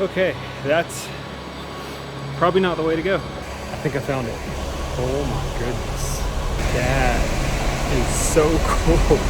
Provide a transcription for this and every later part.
Okay, that's probably not the way to go. I think I found it. Oh my goodness. That is so cool.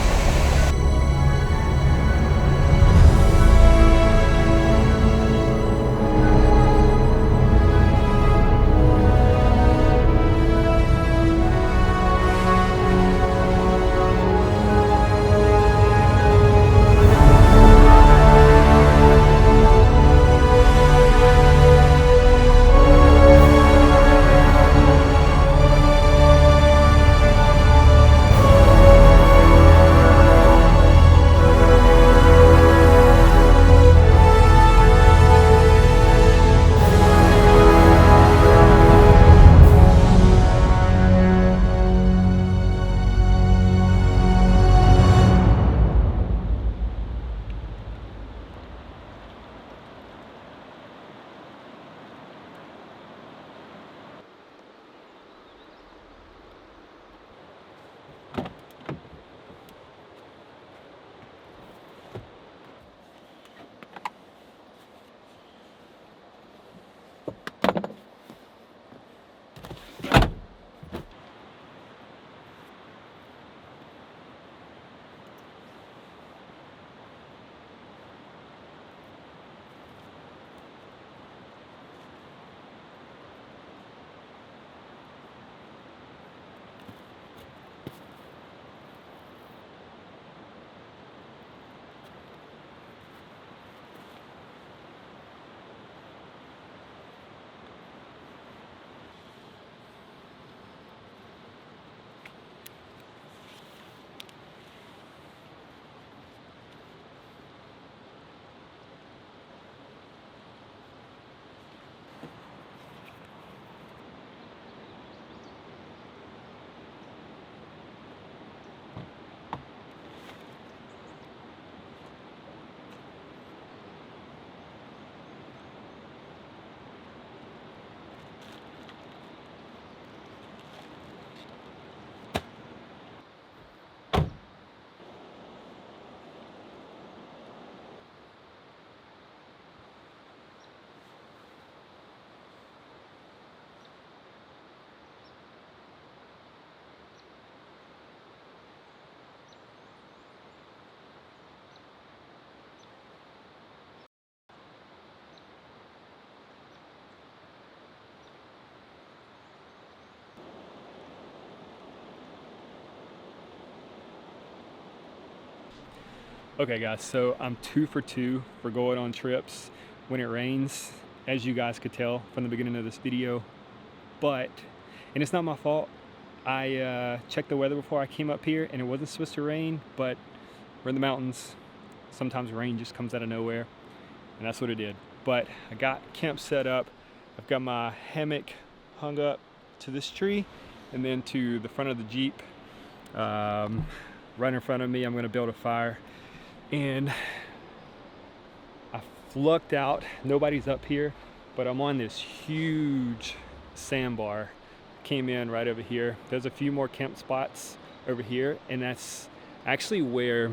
Okay guys, so I'm 2 for 2 for going on trips when it rains, as you guys could tell from the beginning of this video. But, and it's not my fault, I checked the weather before I came up here and it wasn't supposed to rain, but we're in the mountains. Sometimes rain just comes out of nowhere, and that's what it did. But I got camp set up. I've got my hammock hung up to this tree and then to the front of the Jeep. Right in front of me, I'm gonna build a fire. And I lucked out, nobody's up here, but I'm on this huge sandbar. Came in right over here. There's a few more camp spots over here, and that's actually where,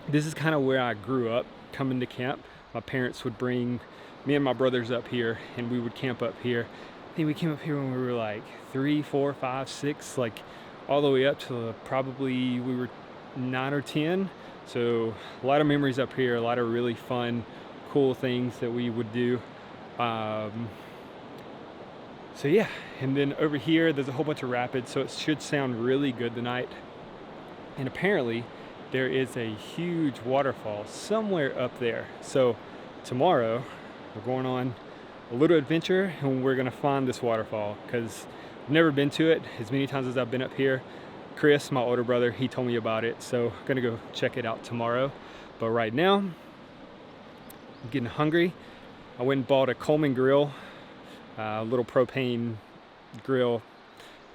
this is kind of where I grew up coming to camp. My parents would bring me and my brothers up here, and we would camp up here. I think we came up here when we were like 3, 4, 5, 6, like all the way up to probably we were 9 or 10. So a lot of memories up here, a lot of really fun, cool things that we would do. So yeah, and then over here, there's a whole bunch of rapids, so it should sound really good tonight. And apparently, there is a huge waterfall somewhere up there. So tomorrow, we're going on a little adventure, and we're gonna find this waterfall, because I've never been to it as many times as I've been up here. Chris, my older brother, he told me about it, so I'm gonna go check it out tomorrow. But right now, I'm getting hungry. I went and bought a Coleman grill, a little propane grill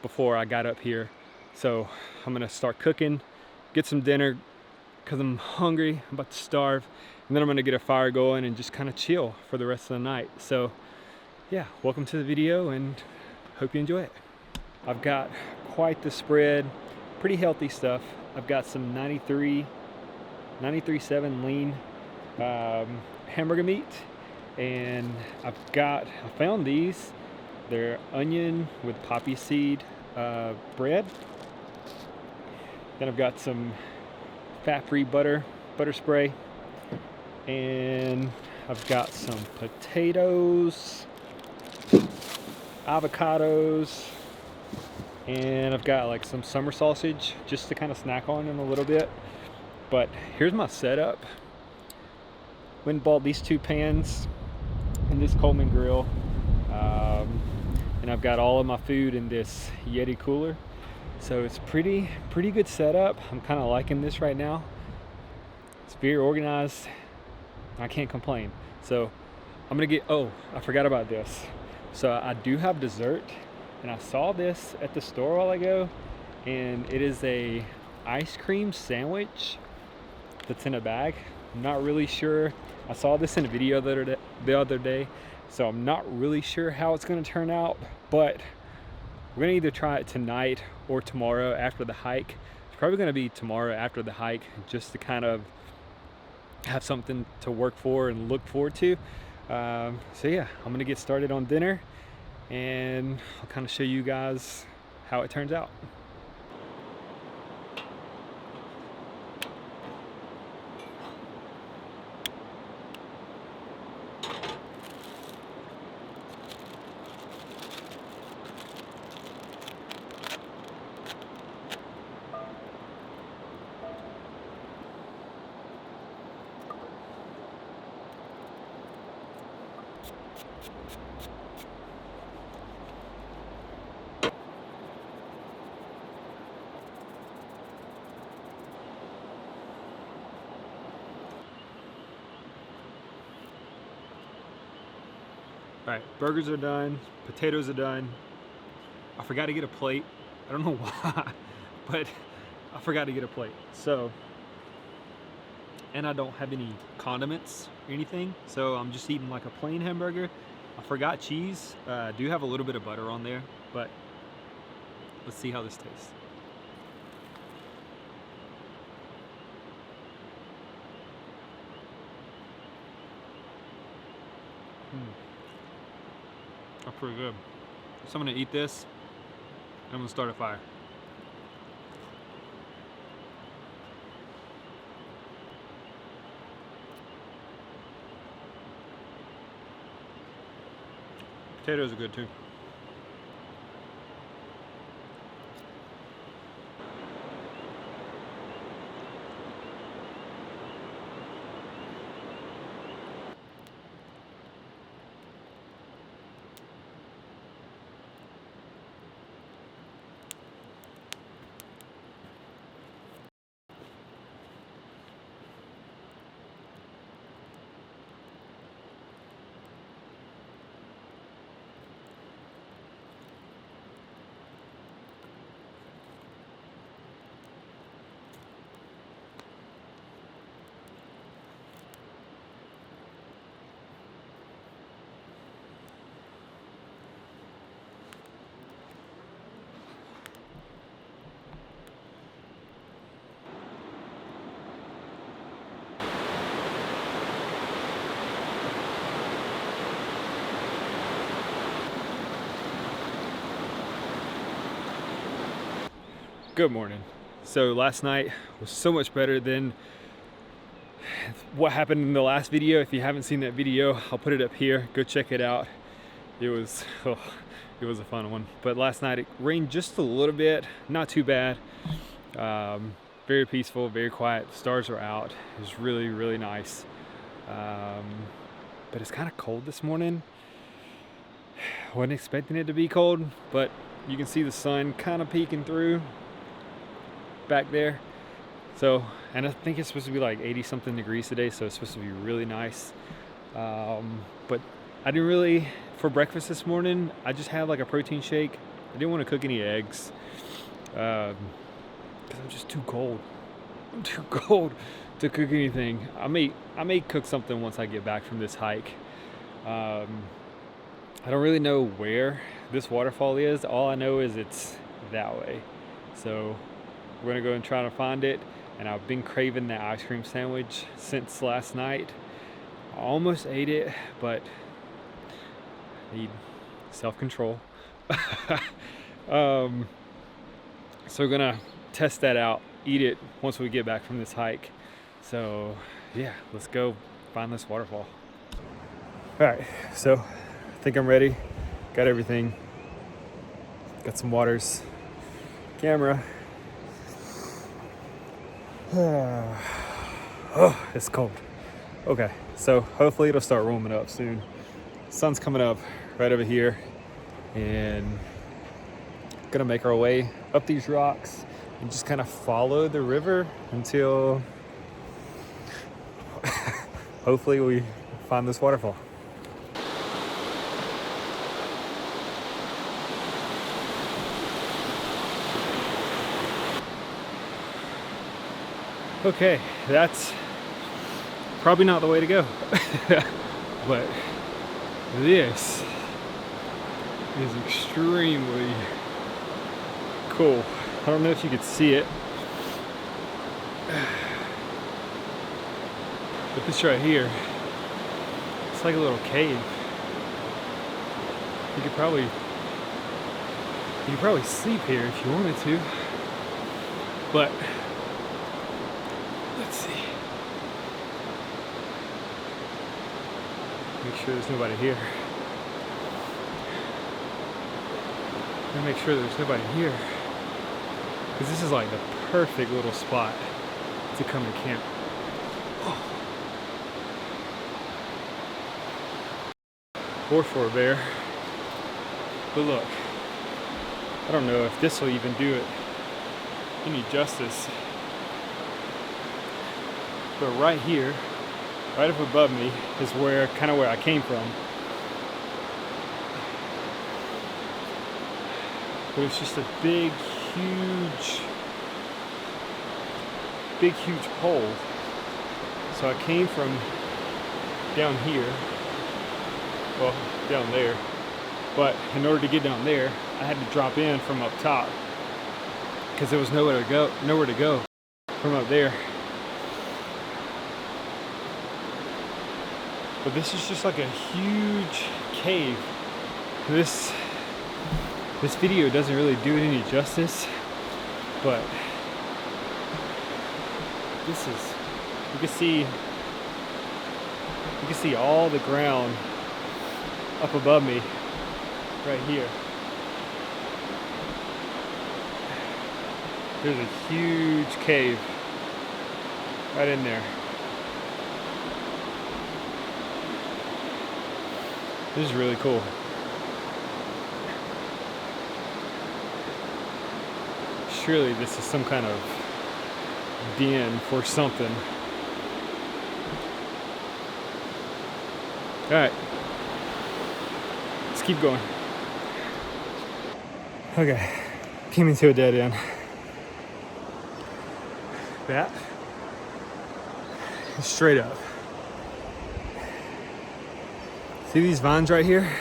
before I got up here. So I'm gonna start cooking, get some dinner, because I'm hungry, I'm about to starve. And then I'm gonna get a fire going and just kind of chill for the rest of the night. So yeah, welcome to the video and hope you enjoy it. I've got quite the spread. Pretty healthy stuff. I've got some 93.7 lean hamburger meat, And I found these. They're onion with poppy seed bread. Then I've got some fat-free butter spray, and I've got some potatoes, avocados, and I've got like some summer sausage just to kind of snack on in a little bit. But here's my setup. Went and bought these 2 pans and this Coleman grill, and I've got all of my food in this Yeti cooler. So it's pretty good setup. I'm kind of liking this right now. It's very organized. I can't complain. So I'm gonna get, oh, I forgot about this. So I do have dessert, and I saw this at the store a while ago, and it is a ice cream sandwich that's in a bag. I'm not really sure. I saw this in a video the other day, so I'm not really sure how it's gonna turn out, but we're gonna either try it tonight or tomorrow after the hike. It's probably gonna be tomorrow after the hike, just to kind of have something to work for and look forward to. So yeah, I'm gonna get started on dinner, and I'll kind of show you guys how it turns out. All right, burgers are done, potatoes are done. I forgot to get a plate. I don't know why, but I forgot to get a plate. So, and I don't have any condiments or anything, so I'm just eating like a plain hamburger. I forgot cheese. I do have a little bit of butter on there, but let's see how this tastes. That's pretty good. So I'm gonna eat this, and I'm gonna start a fire. Potatoes are good too. Good morning. So last night was so much better than what happened in the last video. If you haven't seen that video, I'll put it up here. Go check it out. It was a fun one. But last night it rained just a little bit, not too bad. Very peaceful, very quiet. The stars are out. It was really nice. But it's kind of cold this morning. Wasn't expecting it to be cold, but you can see the sun kind of peeking through back there. So, and I think it's supposed to be like 80 something degrees today, so it's supposed to be really nice. But I didn't really, for breakfast this morning, I just had like a protein shake. I didn't want to cook any eggs because I'm just too cold. I'm too cold to cook anything. I may cook something once I get back from this hike. I don't really know where this waterfall is. All I know is it's that way. So we're gonna go and try to find it. And I've been craving that ice cream sandwich since last night. I almost ate it, but I need self-control. So we're gonna test that out, eat it once we get back from this hike. So yeah, let's go find this waterfall. All right, so I think I'm ready. Got everything. Got some waters, camera. Oh, it's cold. Okay, so hopefully it'll start warming up soon. Sun's coming up right over here, and gonna make our way up these rocks and just kind of follow the river until hopefully we find this waterfall. Okay, that's probably not the way to go. But this is extremely cool. I don't know if you could see it, but this right here, it's like a little cave. You could probably sleep here if you wanted to, but let's see. Make sure there's nobody here. Make sure there's nobody here, because this is like the perfect little spot to come to camp. Oh. Or for a bear. But look, I don't know if this will even do it any justice, but right here, right up above me, is where I came from. But it's just a big, huge hole. So I came from down here, well, down there. But in order to get down there, I had to drop in from up top, because there was nowhere to go from up there. But this is just like a huge cave. This video doesn't really do it any justice, but this is, you can see all the ground up above me right here. There's a huge cave right in there. This is really cool. Surely this is some kind of den for something. All right, let's keep going. Okay, came into a dead end. That is straight up. See these vines right here?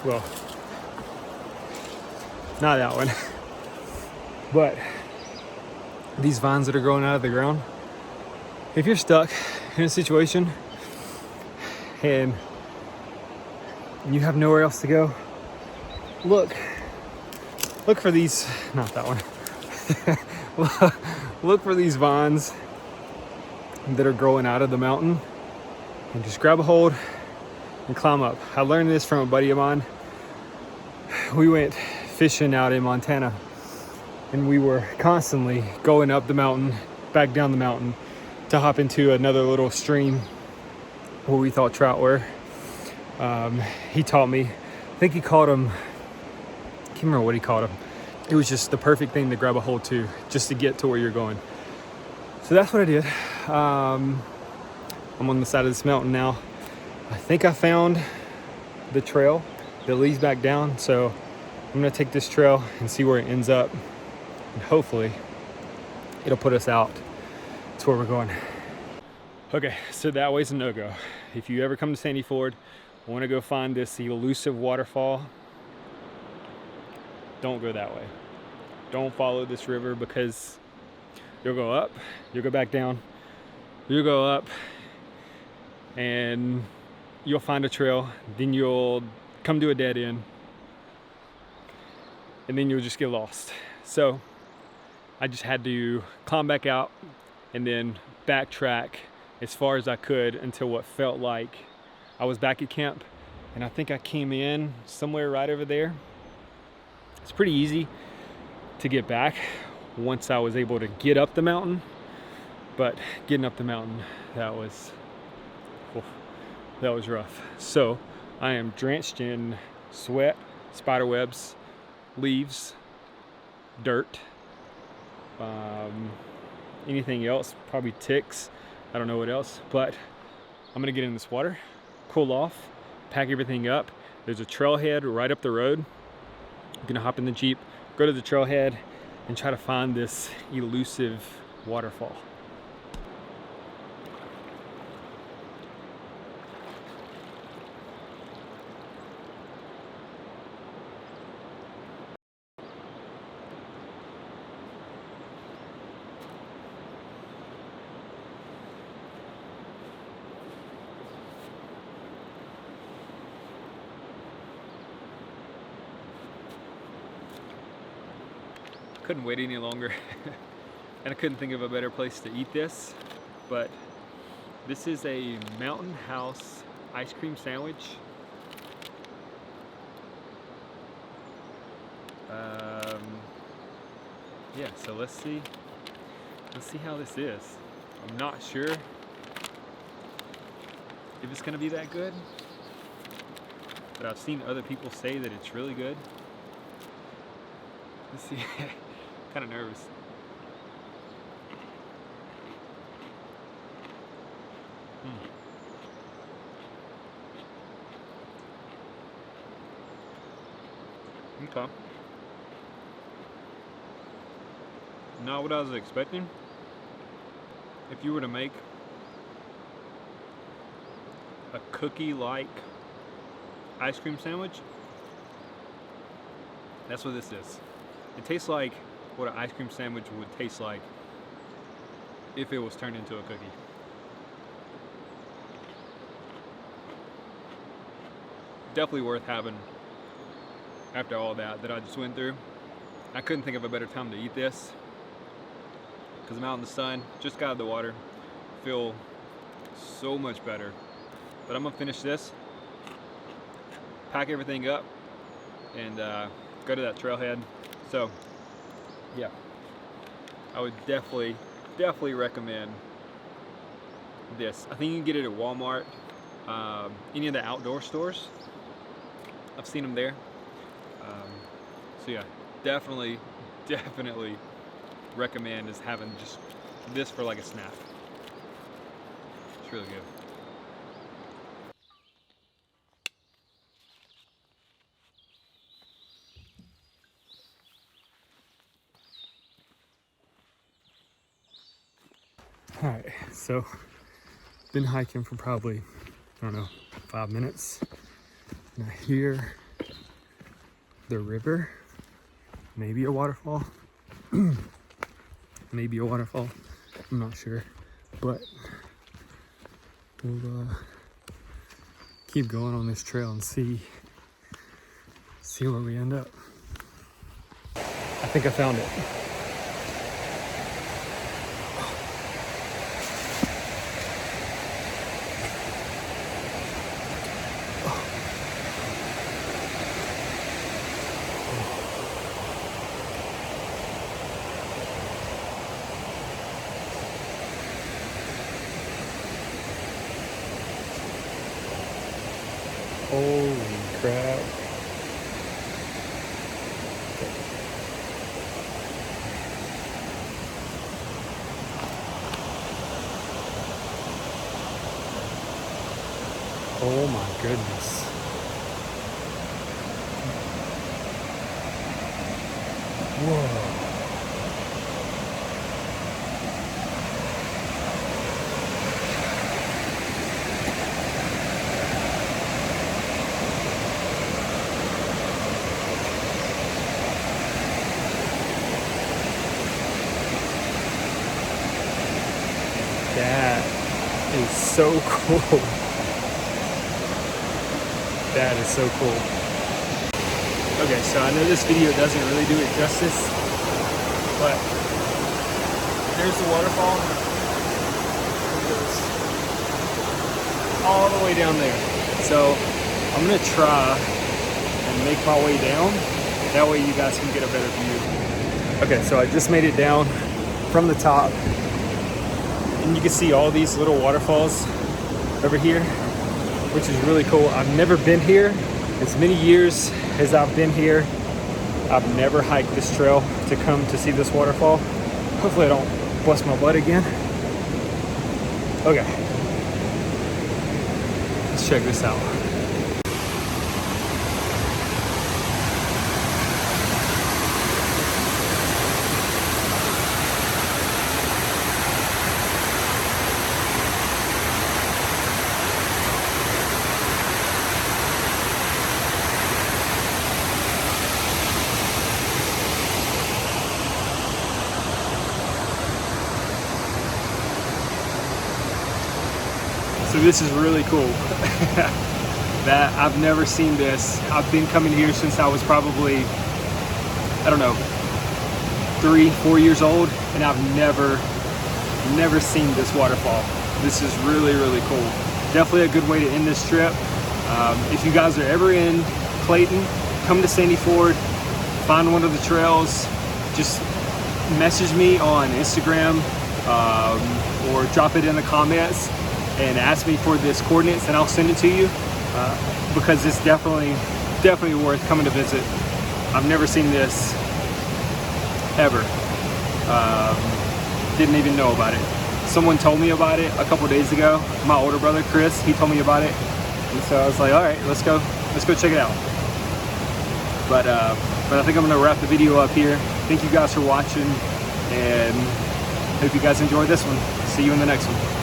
Well, not that one. But these vines that are growing out of the ground, if you're stuck in a situation and you have nowhere else to go, look for these, not that one. Look for these vines that are growing out of the mountain, and just grab a hold and climb up. I learned this from a buddy of mine. We went fishing out in Montana, and we were constantly going up the mountain, back down the mountain, to hop into another little stream where we thought trout were. He taught me, I think he called them, I can't remember what he called them. It was just the perfect thing to grab a hold to, just to get to where you're going. So that's what I did. I'm on the side of this mountain now. I think I found the trail that leads back down, so I'm gonna take this trail and see where it ends up, and hopefully it'll put us out to where we're going. Okay, so that way's a no-go. If you ever come to Sandy Ford, want to go find this elusive waterfall, don't go that way. Don't follow this river, because you'll go up, you'll go back down, you'll go up, and you'll find a trail, then you'll come to a dead end, and then you'll just get lost. So I just had to climb back out and then backtrack as far as I could until what felt like I was back at camp. And I think I came in somewhere right over there. It's pretty easy to get back once I was able to get up the mountain, but getting up the mountain, that was rough. So I am drenched in sweat, spider webs, leaves, dirt, anything else, probably ticks, I don't know what else, but I'm gonna get in this water, cool off, pack everything up. There's a trailhead right up the road. I'm gonna hop in the Jeep, go to the trailhead, and try to find this elusive waterfall. Couldn't wait any longer and I couldn't think of a better place to eat this, but this is a Mountain House ice cream sandwich. Yeah, so let's see how this is. I'm not sure if it's gonna be that good, but I've seen other people say that it's really good. Let's see. Kind of nervous. Okay. Not what I was expecting. If you were to make a cookie-like ice cream sandwich, that's what this is. It tastes like what an ice cream sandwich would taste like if it was turned into a cookie. Definitely worth having after all that I just went through. I couldn't think of a better time to eat this because I'm out in the sun, just got out of the water, feel so much better. But I'm gonna finish this, pack everything up, and go to that trailhead. So yeah, I would definitely recommend this. I think you can get it at Walmart, any of the outdoor stores. I've seen them there. So yeah, definitely recommend is having just this for like a snack. It's really good. All right, so been hiking for probably, I don't know, 5 minutes. And I hear the river, maybe a waterfall, maybe a waterfall, I'm not sure, but we'll keep going on this trail and see where we end up. I think I found it. Holy crap. Oh my goodness. Whoa. That is so cool. That is so cool. Okay, so I know this video doesn't really do it justice, but there's the waterfall. It goes all the way down there. So I'm gonna try and make my way down. That way you guys can get a better view. Okay, so I just made it down from the top, and you can see all these little waterfalls over here, which is really cool. I've never been here. As many years as I've been here, I've never hiked this trail to come to see this waterfall. Hopefully I don't bust my butt again. Okay, let's check this out. So this is really cool. That I've never seen this. I've been coming here since I was probably, I don't know, 3-4 years old, and I've never seen this waterfall. This is really, really cool. Definitely a good way to end this trip. If you guys are ever in Clayton, come to Sandy Ford, find one of the trails, just message me on Instagram or drop it in the comments and ask me for this coordinates, and I'll send it to you because it's definitely worth coming to visit. I've never seen this ever. Didn't even know about it. Someone told me about it a couple days ago. My older brother Chris, he told me about it, and so I was like, all right, let's go check it out. But I think I'm gonna wrap the video up here. Thank you guys for watching, and hope you guys enjoyed this one. See you in the next one.